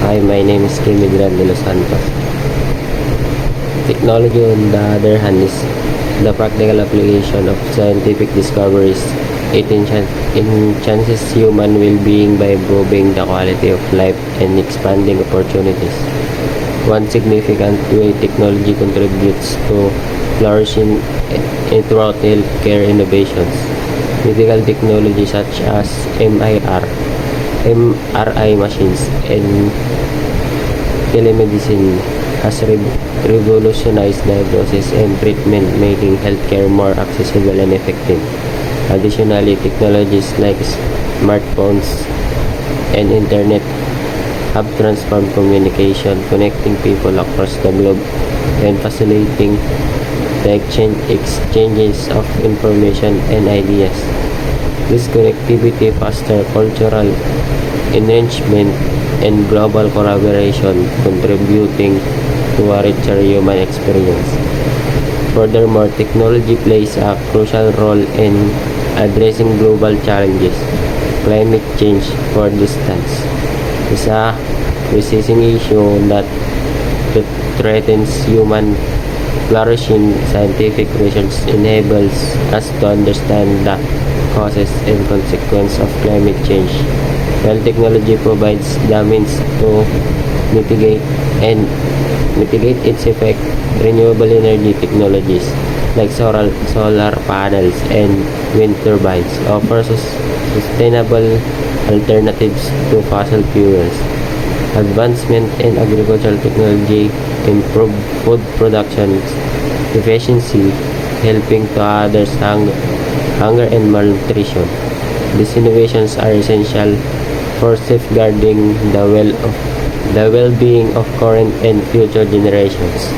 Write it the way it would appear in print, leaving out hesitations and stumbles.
Hi, my name is Kimi Grande Los Santos. Technology, on the other hand, is the practical application of scientific discoveries. It enhances human well-being by improving the quality of life and expanding opportunities. One significant way technology contributes to flourishing throughout healthcare innovations. Medical technology such as MRI machines, and telemedicine has revolutionized diagnosis and treatment, making healthcare more accessible and effective. Additionally, technologies like smartphones and internet have transformed communication, connecting people across the globe and facilitating the exchanges of information and ideas. This connectivity fosters cultural enrichment and global collaboration, contributing to a richer human experience. Furthermore, technology plays a crucial role in addressing global challenges. Climate change, for instance, is a pressing issue that threatens human flourishing. Scientific research enables us to understand the causes and consequences of climate change, while technology provides the means to mitigate its effect. Renewable energy technologies like solar panels and wind turbines offer sustainable alternatives to fossil fuels. Advancement in agricultural technology improve food production efficiency, helping to others hunger and malnutrition. These innovations are essential for safeguarding the well-being of current and future generations.